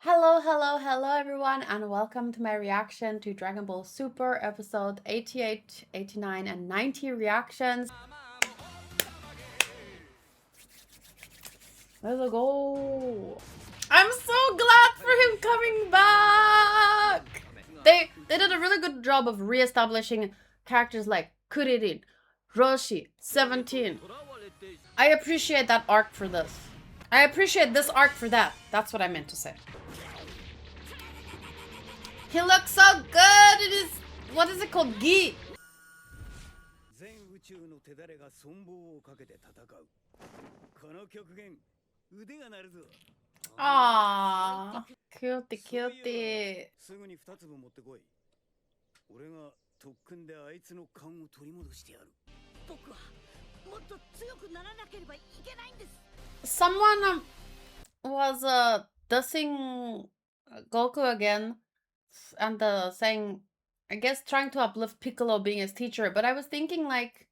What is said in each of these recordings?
Hello, hello, hello everyone, and welcome to my reaction to Dragon Ball Super episode 88, 89, and 90 reactions. Let's go. I'm so glad for him coming back. They did a really good job of re-establishing characters like Kuririn, Roshi, 17. I appreciate that arc for this. I appreciate this arc for that. That's what I meant to say. He looks so good in his, what is it called? Gi. Aww. Cutie, cutie. Someone was dissing Goku again and saying, I guess, trying to uplift Piccolo being his teacher, but I was thinking, like,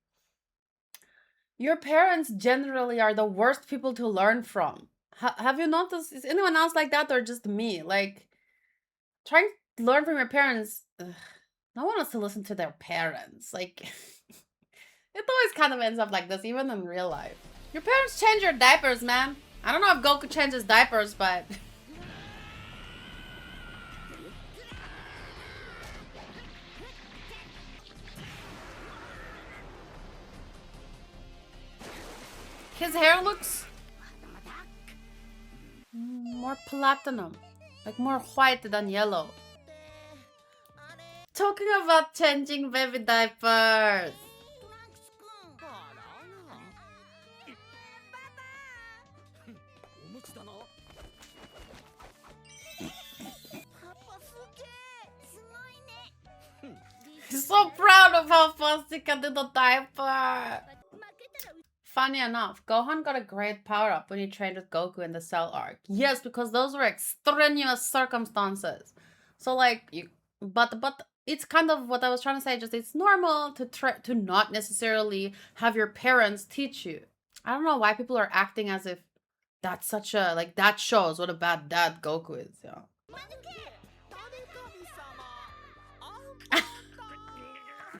your parents generally are the worst people to learn from. Have you noticed? Is anyone else like that, or just me? Like, trying to learn from your parents, no one wants to listen to their parents. Like, it always kind of ends up like this, even in real life. Your parents change your diapers, man. I don't know if Goku changes diapers, but... his hair looks more platinum, like more white than yellow. Talking about changing baby diapers. He's so proud of how fast he can do the diaper. Funny enough, Gohan got a great power-up when he trained with Goku in the Cell arc. Yes, because those were extraneous circumstances. So, like, but it's kind of what I was trying to say, just it's normal to not necessarily have your parents teach you. I don't know why people are acting as if that's such a, like, that shows what a bad dad Goku is, yeah.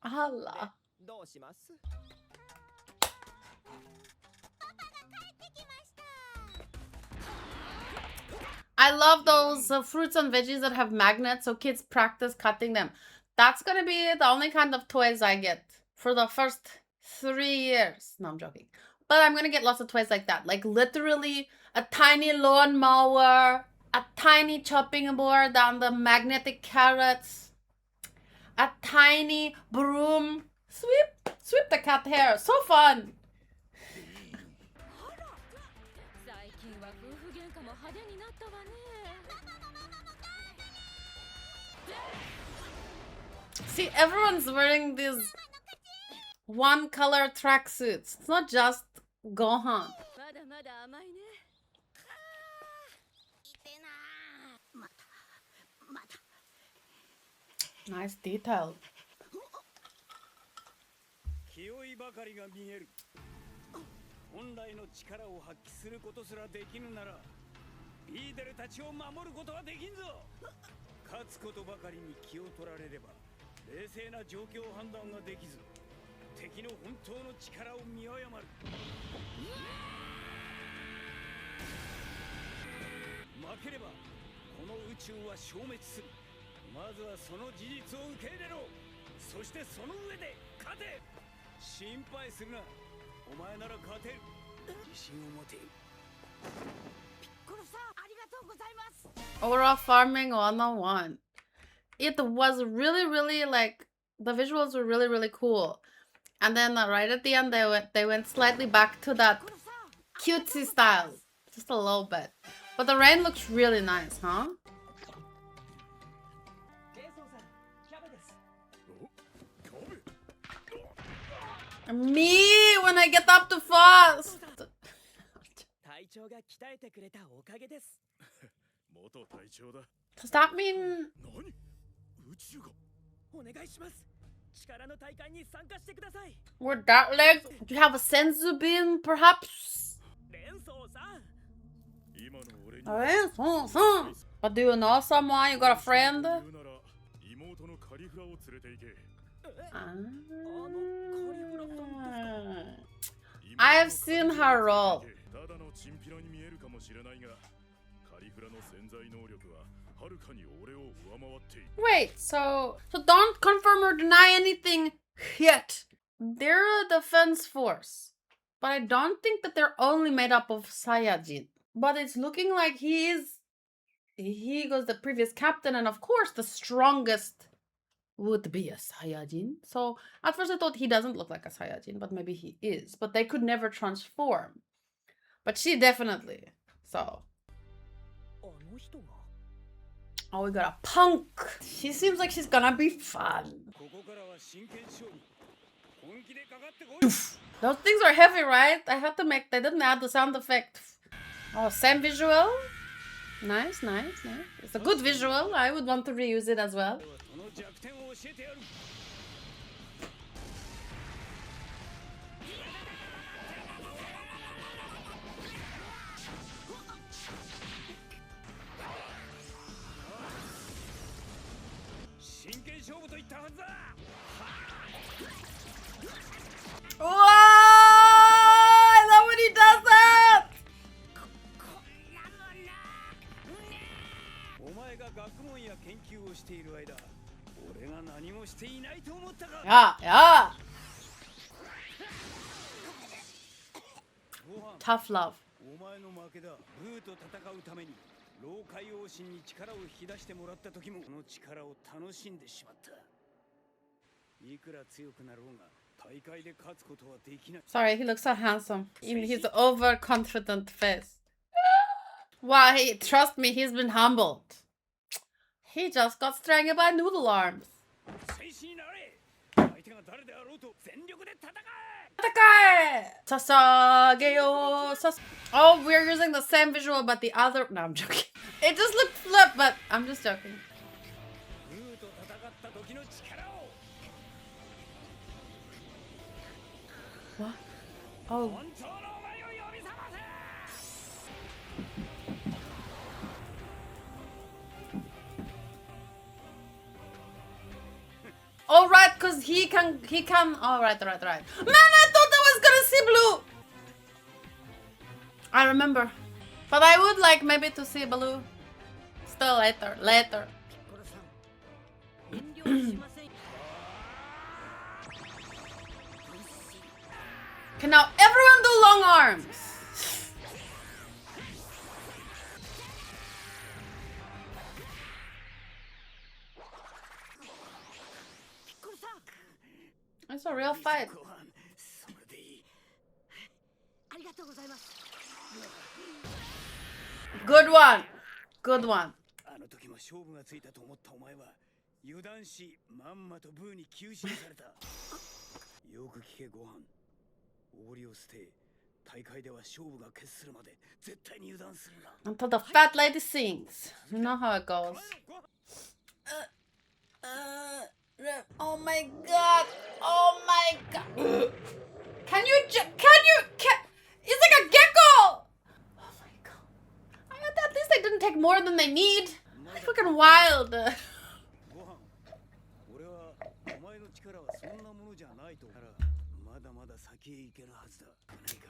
Allah. I love those fruits and veggies that have magnets so kids practice cutting them. That's gonna be the only kind of toys I get for the first 3 years. No, I'm joking. But I'm gonna get lots of toys like that. Like literally a tiny lawnmower, a tiny chopping board on the magnetic carrots, a tiny broom. Sweep the cat hair. So fun. See, everyone's wearing these one color tracksuits. It's not just Gohan. Nice detail. Aura Farming 101. It was really like, the visuals were really cool. And then right at the end they went slightly back to that cutesy style. Just a little bit. But the rain looks really nice, huh? Me when I get up too fast. Does that mean we're that leg? Do you have a senzu bean, perhaps? But do you know someone? You got a friend? I have seen her role. Wait, so don't confirm or deny anything yet. They're a defense force, but I don't think that they're only made up of Saiyajin. But it's looking like he goes the previous captain, and of course the strongest would be a Saiyajin. So at first I thought he doesn't look like a Saiyajin, but maybe he is. But they could never transform. But she definitely. So. Oh, we got a punk. She seems like she's gonna be fun. Those things are heavy, right? They didn't add the sound effect. Oh, same visual. Nice. It's a good visual. I would want to reuse it as well. Whoa! I love when he does that! Yeah. Tough love. Sorry, he looks so handsome in his overconfident face. Why? Trust me, he's been humbled. He just got strangled by noodle arms. Oh, we're using the same visual, but the other. No, I'm joking. It just looked flip, but I'm just joking. What? Oh. All right, cause he can. All right. Man, I thought I was gonna see blue. I remember, but I would like maybe to see blue. Still later. Can now everyone do long arms? It's a real fight. Good one. Until the fat lady sings. You know how it goes. Oh my god. Can you? It's like a gecko. Oh my god. At least they didn't take more than they need. That's fucking wild.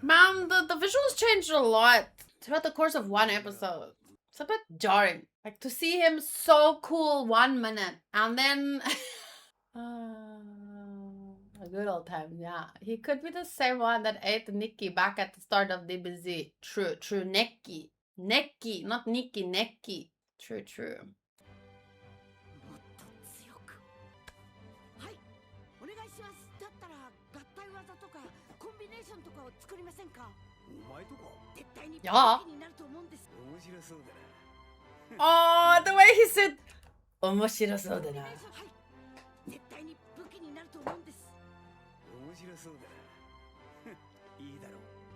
Man, the visuals changed a lot throughout the course of one episode. It's a bit jarring. Like to see him so cool 1 minute and then a good old time, yeah. He could be the same one that ate Nikki back at the start of DBZ. True, Neki. Neki, not Nikki, Neki. True. Yeah. Oh, the way he said, 面白そうだな.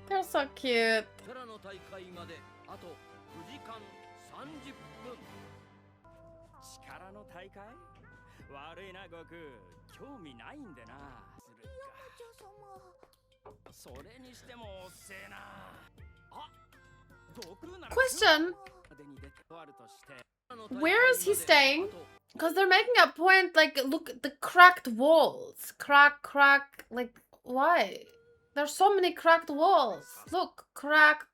They're so cute. Question. Where is he staying? Because they're making a point, like, look at the cracked walls. Crack, like, why? There's so many cracked walls. Look, crack.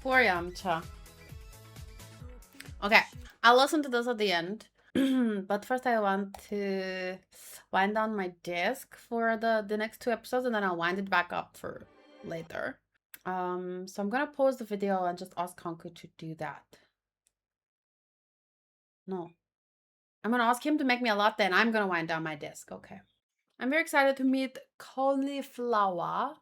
Poor Yamcha. Okay, I'll listen to this at the end. But first I want to wind down my desk for the next 2 episodes, and then I'll wind it back up for later. So I'm gonna pause the video and just ask Hanku to do that. No. I'm gonna ask him to make me a latte, and I'm gonna wind down my desk. Okay. I'm very excited to meet Cauliflower,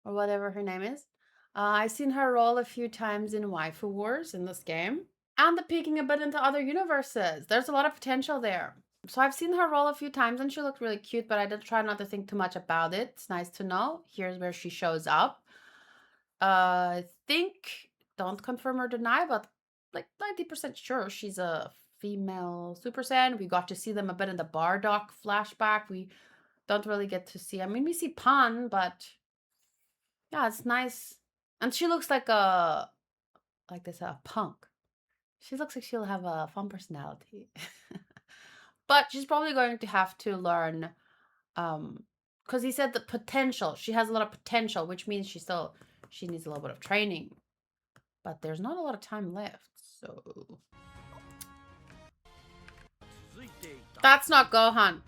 or whatever her name is. I've seen her roll a few times in Waifu Wars in this game. And the peeking a bit into other universes. There's a lot of potential there. So I've seen her roll a few times and she looked really cute, but I did try not to think too much about it. It's nice to know. Here's where she shows up. I think, don't confirm or deny, but like 90% sure she's a female Super Saiyan. We got to see them a bit in the Bardock flashback. We don't really get to see, I mean, we see Pan, but yeah, it's nice. And she looks like a, like they say, a punk. She looks like she'll have a fun personality. But she's probably going to have to learn, because he said the potential. She has a lot of potential, which means she needs a little bit of training. But there's not a lot of time left, so... That's not Gohan.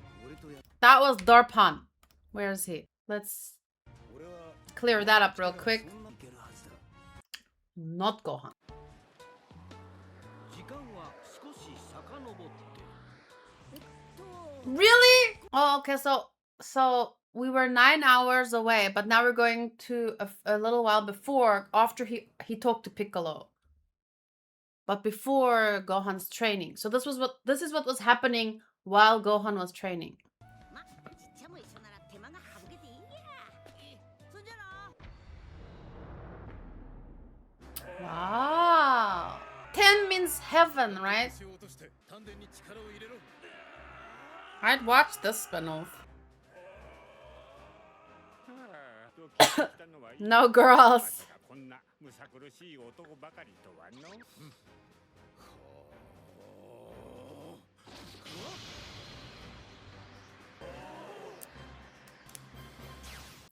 That was Dorpan. Where is he? Let's clear that up real quick. Not Gohan. Really? Oh, okay, so we were 9 hours away, but now we're going to a little while before, after he talked to Piccolo. But before Gohan's training. So this is what was happening while Gohan was training. Wow. 10 means heaven, right? I'd watch this spinoff. No girls.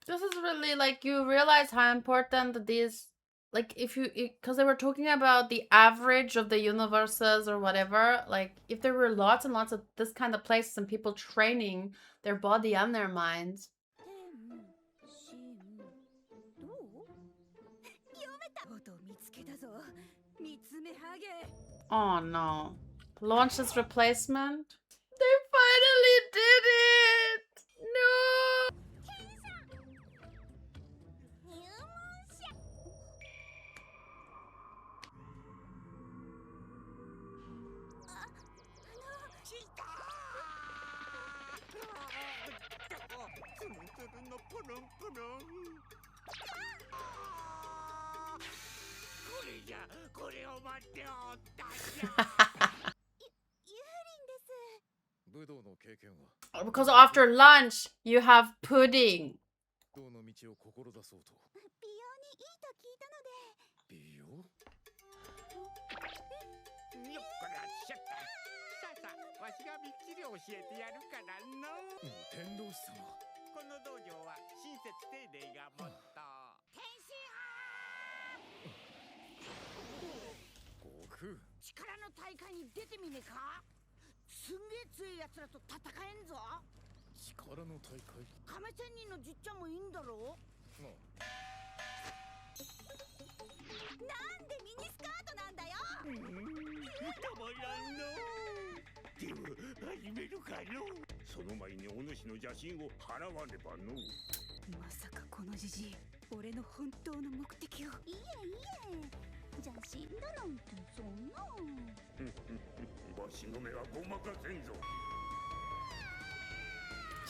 This is really, like, you realize how important these, like, because they were talking about the average of the universes or whatever, like, if there were lots and lots of this kind of places and people training their body and their minds. Oh no. Launch this replacement? They finally did it! No! Because after lunch, you have pudding.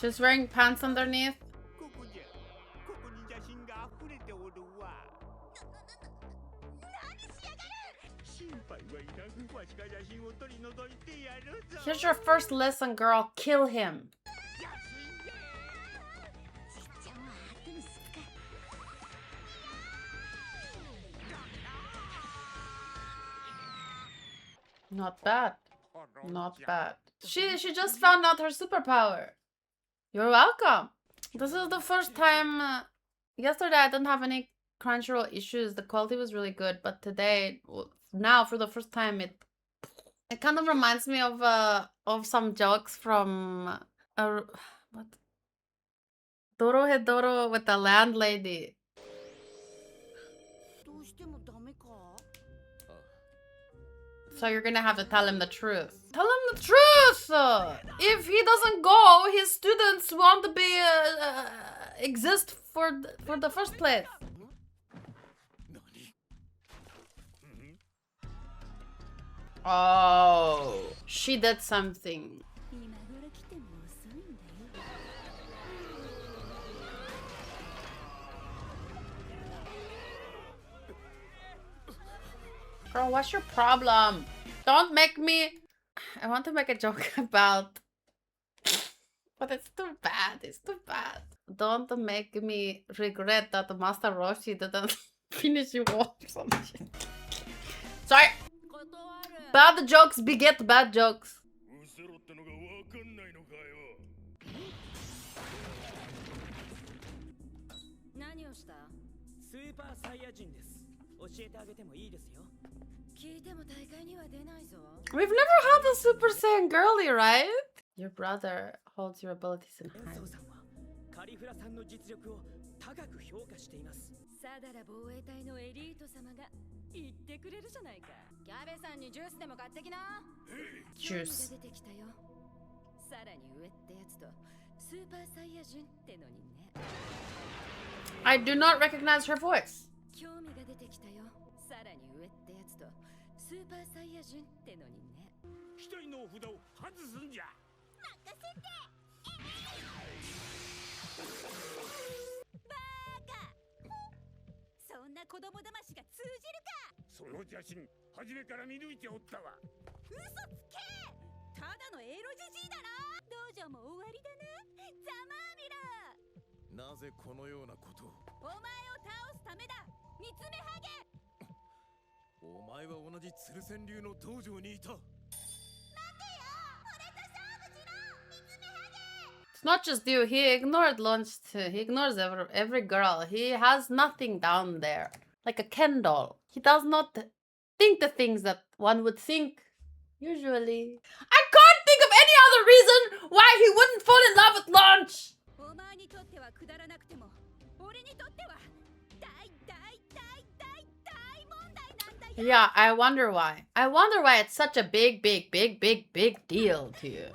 She's wearing pants underneath. Here's your first lesson, girl. Kill him. Not bad. Not bad. She just found out her superpower. You're welcome. This is the first time. Yesterday I didn't have any Crunchyroll issues. The quality was really good, but today, now for the first time, it kind of reminds me of some jokes from what Dorohedoro with the landlady. So you're gonna have to tell him the truth. Tell him the truth! If he doesn't go, his students won't be exist for the first place. Oh, she did something. Girl, what's your problem? Don't make me... I want to make a joke about... But it's too bad. It's too bad. Don't make me regret that Master Roshi didn't finish you off or something. Sorry. Bad jokes beget bad jokes. We've never had a Super Saiyan girly, right? Your brother holds your abilities in high. Juice. I do not recognize her voice. It's not just you. He ignored lunch too. He ignores every girl. He has nothing down there. Like a Ken doll. He does not think the things that one would think usually. I can't think of any other reason why he wouldn't fall in love with lunch. Yeah, I wonder why. I wonder why it's such a big deal to you.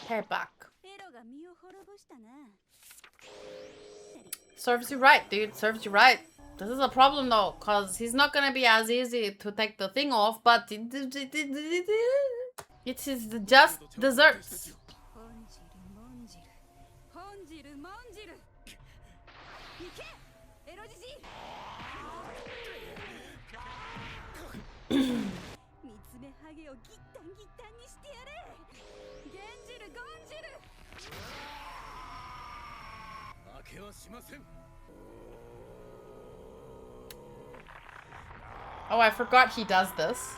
Hair back. Serves you right, dude. Serves you right. This is a problem though, cause he's not gonna be as easy to take the thing off, but it is just desserts. Oh, I forgot he does this.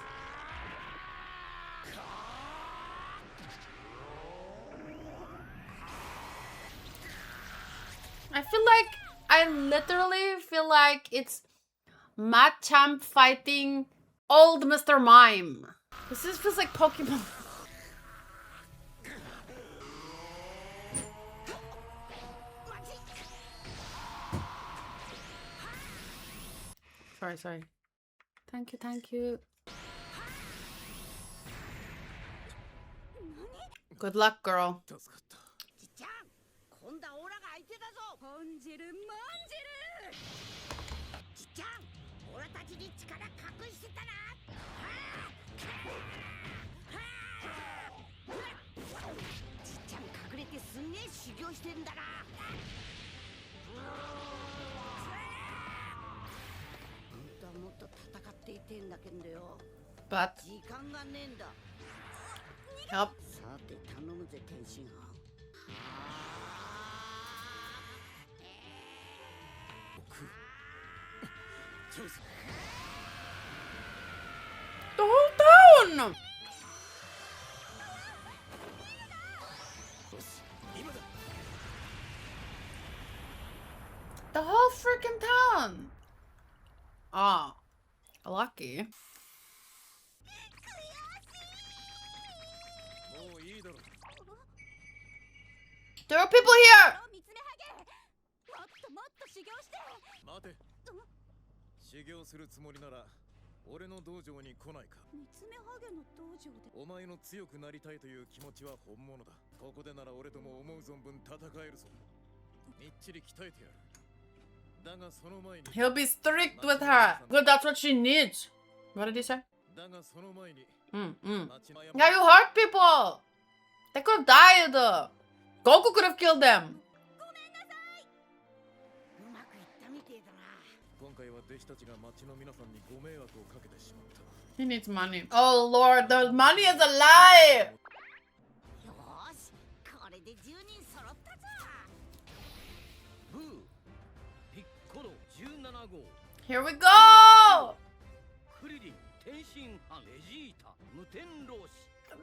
I literally feel like it's Machamp fighting old Mr. Mime. This just feels like Pokemon. Sorry. Thank you. Good luck, girl. But help. The whole town. The whole freaking town. Ah, lucky. There are people here. He'll be strict with her. Good, that's what she needs. What did he say? Yeah, you hurt people. They could have died. Goku could have killed them. He needs money. Oh Lord, the money is a lie. Here we go.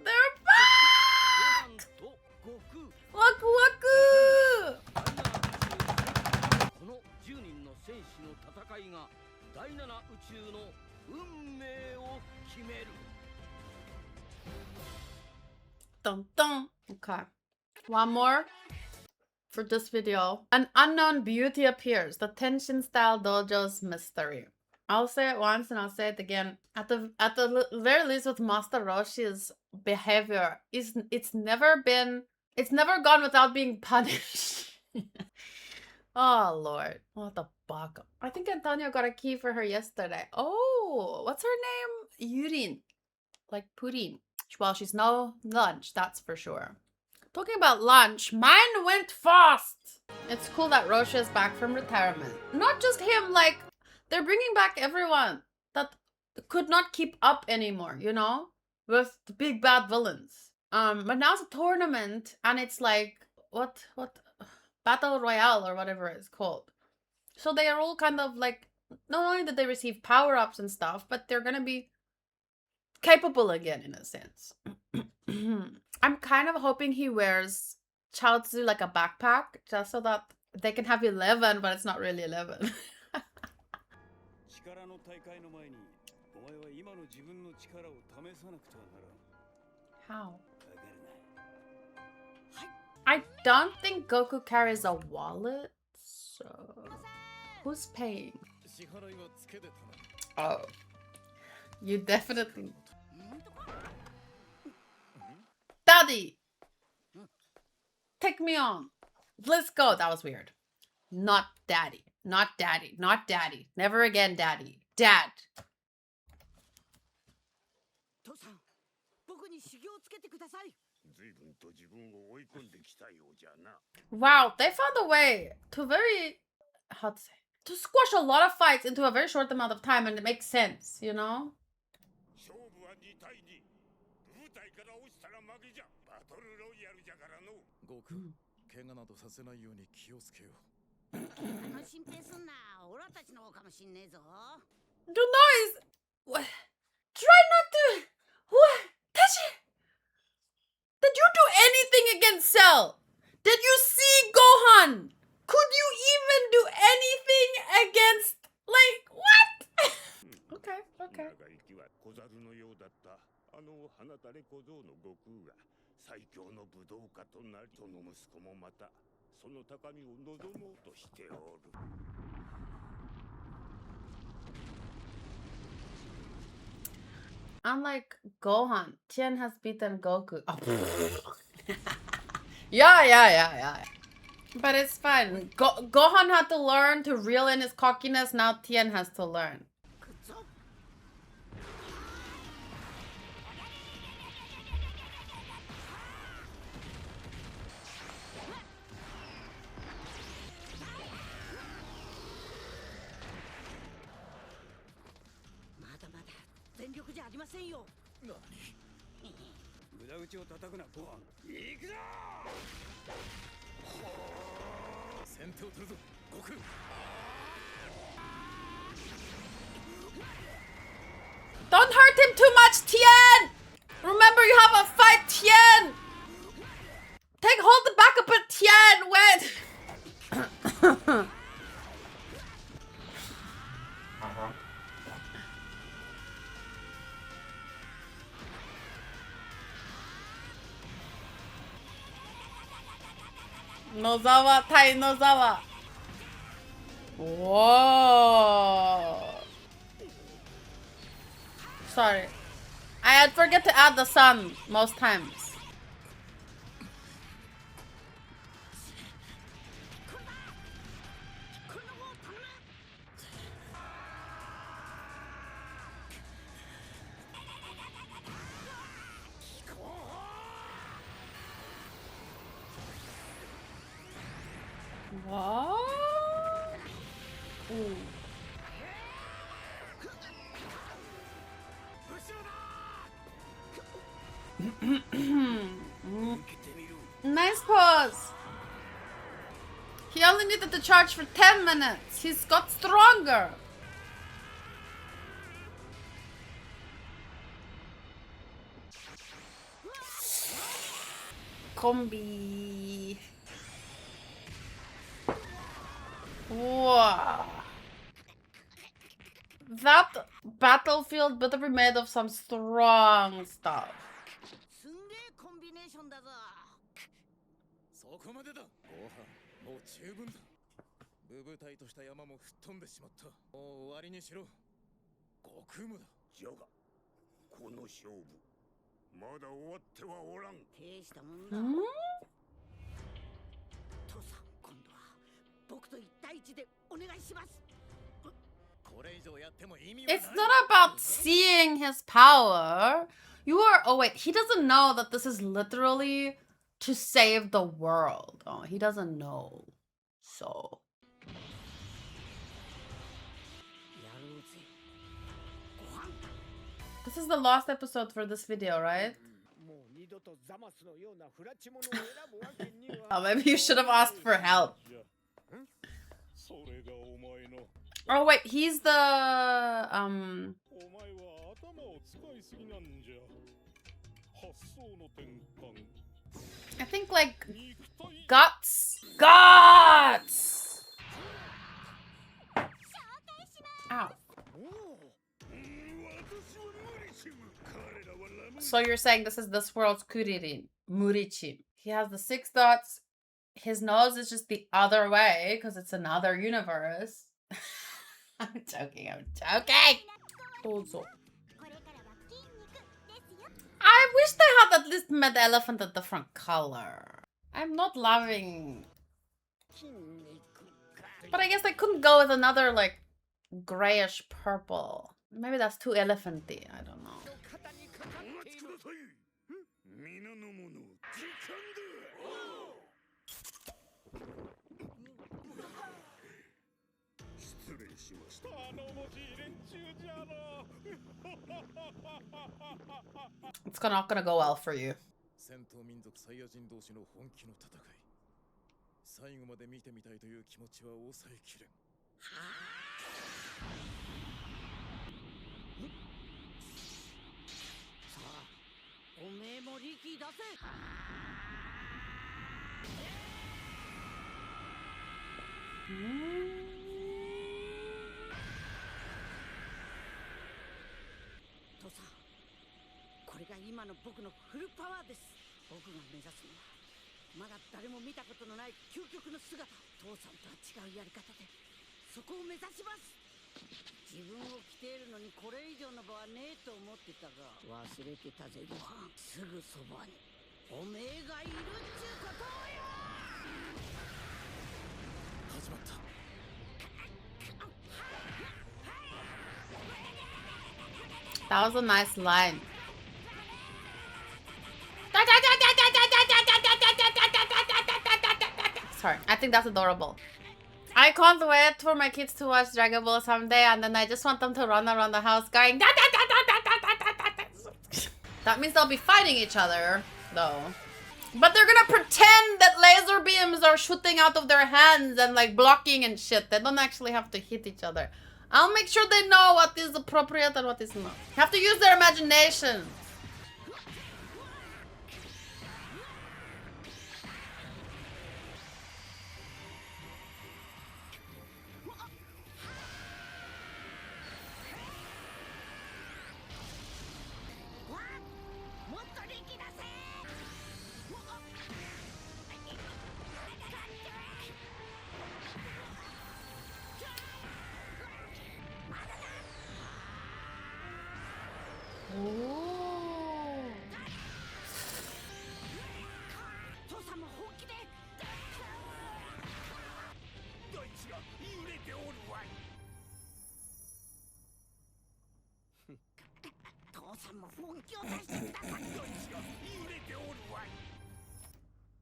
They're back. Waku waku. Dun, dun. Okay. One more for this video. An unknown beauty appears. The Tenshin style dojo's mystery. I'll say it once and I'll say it again. At the very least, with Master Roshi's behavior, it's never gone without being punished. Oh Lord, what the fuck? I think Antonio got a key for her yesterday. Oh, what's her name? Yurin, like Purin. Well, she's no lunch, that's for sure. Talking about lunch, mine went fast. It's cool that Roshi is back from retirement. Not just him, like, they're bringing back everyone that could not keep up anymore, you know? With the big bad villains. But now it's a tournament, and it's like, what? Battle Royale or whatever it's called. So they are all kind of like, not only did they receive power-ups and stuff, but they're gonna be capable again in a sense. I'm kind of hoping he wears Chaozu like a backpack, just so that they can have 11, but it's not really 11. How? I don't think Goku carries a wallet, so who's paying? Oh, you definitely. Daddy! Take me on. Let's go. That was weird. Not daddy. Not daddy. Not daddy. Never again, daddy. Dad. Wow, they found a way to to squash a lot of fights into a very short amount of time, and it makes sense, you know? Do noise! What? Try not to... What? Tashi! Did you do anything against Cell? Did you see Gohan? Could you even do anything against... Like, what? Okay, okay. Unlike Gohan, Tien has beaten Goku. Oh. Yeah. But it's fine. Gohan had to learn to reel in his cockiness. Now Tien has to learn. Don't hurt him too much, Tien! Remember, you have a fight, Tien! Hold the back up at Tien! Wait! Nozawa, Tai Nozawa. Whoa. Sorry. I forget to add the sun most times. What? Ooh. Nice pause. He only needed to charge for 10 minutes. He's got stronger. Combi. Wow. That battlefield better be made of some strong stuff. Hmm? It's not about seeing his power. You are. Oh, wait. He doesn't know that this is literally to save the world. Oh, he doesn't know. So. This is the last episode for this video, right? Oh, maybe you should have asked for help. Oh wait, he's the I think like guts. Ow. So you're saying this is this world's Kuririn, Murichi. He has the 6 dots. His nose is just the other way because it's another universe. I'm joking. Also. I wish they had at least made the elephant a different color. I'm not loving. But I guess I couldn't go with another like grayish purple. Maybe that's too elephanty. I don't know. It's not gonna go well for you. That was a nice line. Sorry, I think that's adorable. I can't wait for my kids to watch Dragon Ball someday, and then I just want them to run around the house going. That means they'll be fighting each other, though. But they're gonna pretend that laser beams are shooting out of their hands and like blocking and shit. They don't actually have to hit each other. I'll make sure they know what is appropriate and what is not. Have to use their imagination.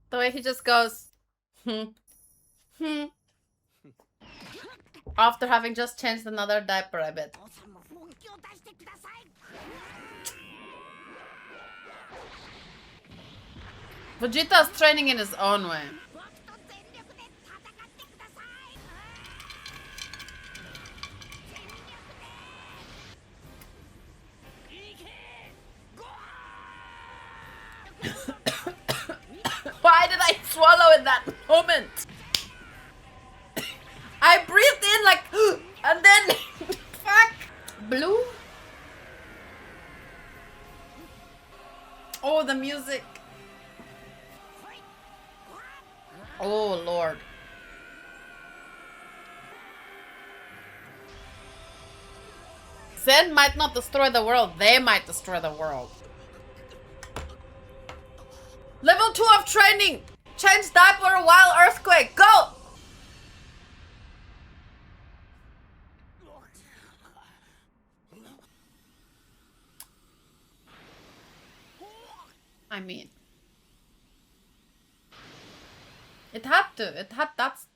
The way he just goes, after having just changed another diaper, I bet. Vegeta's training in his own way. Why did I swallow in that moment? I breathed in like, and then, fuck. Blue? Oh, the music. Oh, Lord. Zen might not destroy the world. They might destroy the world. Level 2 of training. Change diaper while earthquake. Go! I mean, it had to. It had. That's.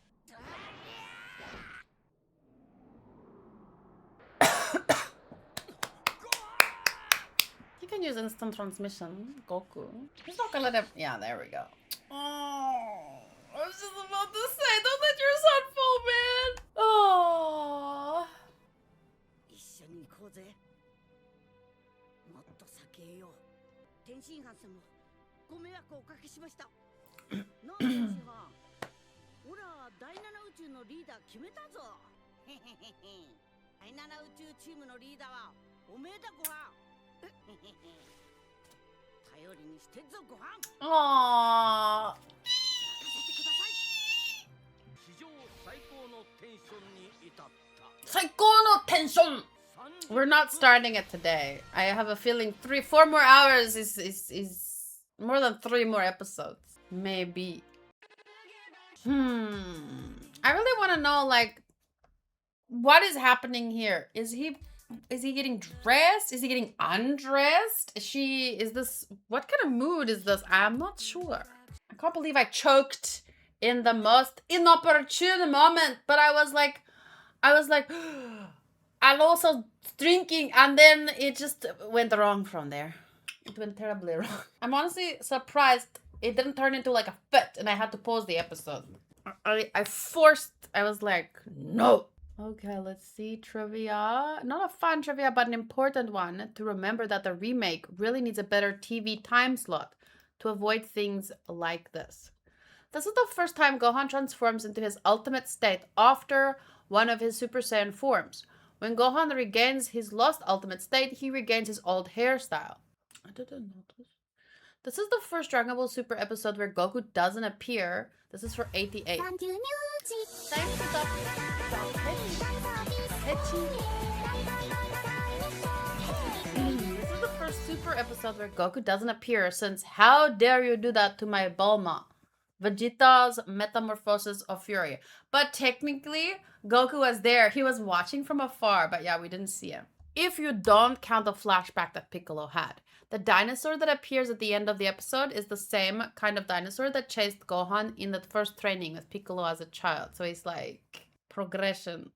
You can use instant transmission, Goku. He's not gonna let him. Yeah, there we go. Oh, I was just about to say, don't let your son fall, man. Oh. Aww. Saiko no tension. We're not starting it today. I have a feeling 4 more hours is more than 3 more episodes. Maybe. I really want to know, like, what is happening here? Is he getting dressed? Is he getting undressed? Is this, what kind of mood is this? I'm not sure. I can't believe I choked in the most inopportune moment, but I was like, and also drinking, and then it just went wrong from there. It went terribly wrong. I'm honestly surprised it didn't turn into like a fit and I had to pause the episode. I was like, no. Okay, let's see. Trivia. Not a fun trivia, but an important one to remember that the remake really needs a better TV time slot to avoid things like this. This is the first time Gohan transforms into his ultimate state after one of his Super Saiyan forms. When Gohan regains his lost ultimate state, he regains his old hairstyle. I didn't notice. This is the first Dragon Ball Super episode where Goku doesn't appear. This is for 88. Thanks for the This is the first super episode where Goku doesn't appear, since how dare you do that to my Bulma? Vegeta's metamorphosis of fury. But technically, Goku was there. He was watching from afar, but yeah, we didn't see him. If you don't count the flashback that Piccolo had, the dinosaur that appears at the end of the episode is the same kind of dinosaur that chased Gohan in the first training with Piccolo as a child. So he's like, progression.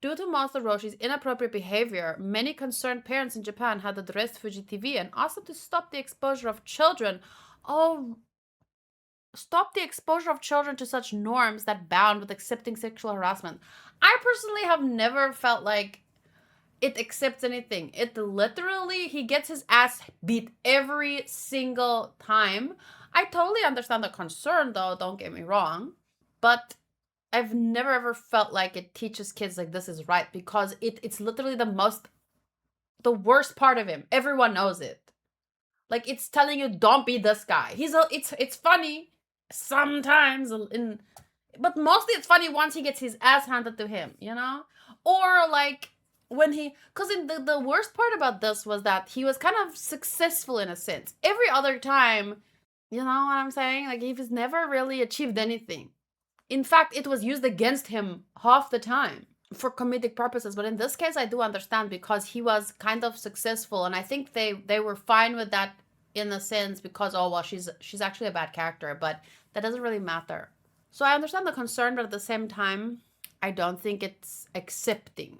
Due to Master Roshi's inappropriate behavior, many concerned parents in Japan had addressed Fuji TV and asked them to stop the exposure of children. Oh, stop the exposure of children to such norms that bound with accepting sexual harassment. I personally have never felt like it accepts anything. It literally, he gets his ass beat every single time. I totally understand the concern though, don't get me wrong. But I've never ever felt like it teaches kids like this is right, because it's literally the worst part of him. Everyone knows it. Like, it's telling you don't be this guy. It's funny sometimes but mostly it's funny once he gets his ass handed to him, you know? Or like when because in the worst part about this was that he was kind of successful in a sense. Every other time, you know what I'm saying? Like, he's never really achieved anything. In fact, it was used against him half the time for comedic purposes. But in this case, I do understand, because he was kind of successful, and I think they were fine with that in a sense, because oh well, she's actually a bad character, but that doesn't really matter. So I understand the concern, but at the same time, I don't think it's accepting.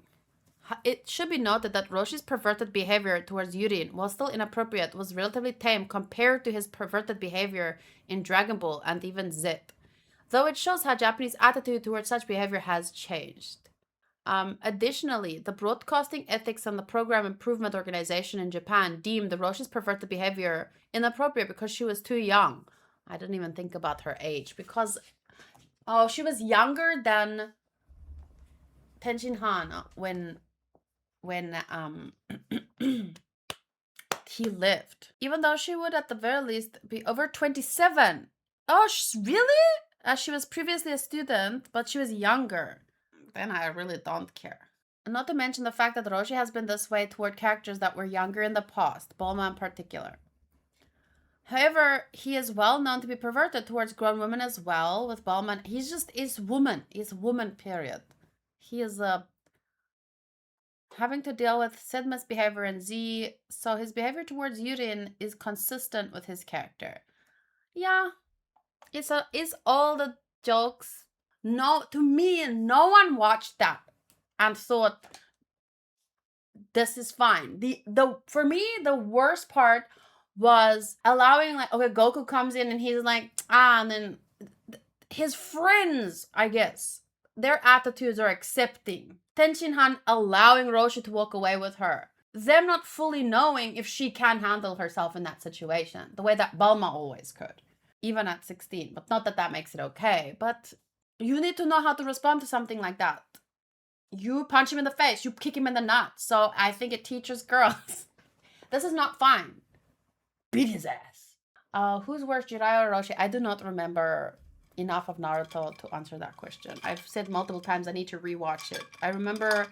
It should be noted that Roshi's perverted behavior towards Yurin, while still inappropriate, was relatively tame compared to his perverted behavior in Dragon Ball and even Z, though it shows how Japanese attitude towards such behavior has changed. Additionally, the Broadcasting Ethics and the Program Improvement Organization in Japan deemed Roshi's perverted behavior inappropriate because she was too young. I didn't even think about her age, because she was younger than Tenshin Han when he lived. Even though she would at the very least be over 27. Oh, really? She was previously a student, but she was younger. Then I really don't care. And not to mention the fact that Roshi has been this way toward characters that were younger in the past, Bulma in particular. However, he is well known to be perverted towards grown women as well, with Bulma. He's woman. He's woman, period. He is having to deal with Sid misbehavior in Z, so his behavior towards Yurin is consistent with his character. Yeah, it's all the jokes. No, to me, no one watched that and thought this is fine. For me, the worst part was allowing, like, okay, Goku comes in and he's like, and then his friends, I guess, their attitudes are accepting. Tenshin Han allowing Roshi to walk away with her. Them not fully knowing if she can handle herself in that situation, the way that Bulma always could, even at 16. But not that makes it okay, but you need to know how to respond to something like that. You punch him in the face, you kick him in the nuts. So I think it teaches girls. This is not fine. Beat his ass. Who's worse, Jiraiya or Roshi? I do not remember enough of Naruto to answer that question. I've said multiple times I need to rewatch it. I remember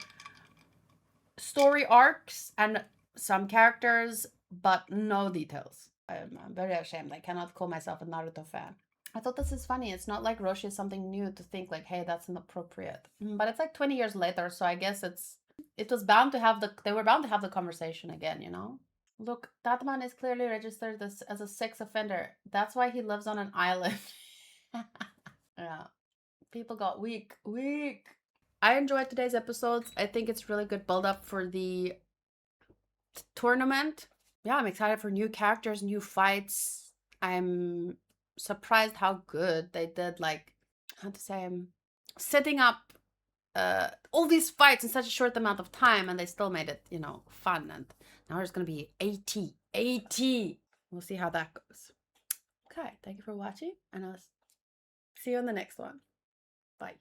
story arcs and some characters, but no details. I'm very ashamed. I cannot call myself a Naruto fan. I thought this is funny. It's not like Roshi is something new to think like, hey, that's inappropriate. But it's like 20 years later, so I guess they were bound to have the conversation again, you know? Look, that man is clearly registered as a sex offender. That's why he lives on an island. Yeah. People got weak. I enjoyed today's episodes. I think it's really good build up for the tournament. Yeah, I'm excited for new characters, new fights. I'm surprised how good they did, like, how to say, setting up all these fights in such a short amount of time, and they still made it, you know, fun. And now there's gonna be 80. We'll see how that goes. Okay, thank you for watching, and I'll see you in the next one. Bye.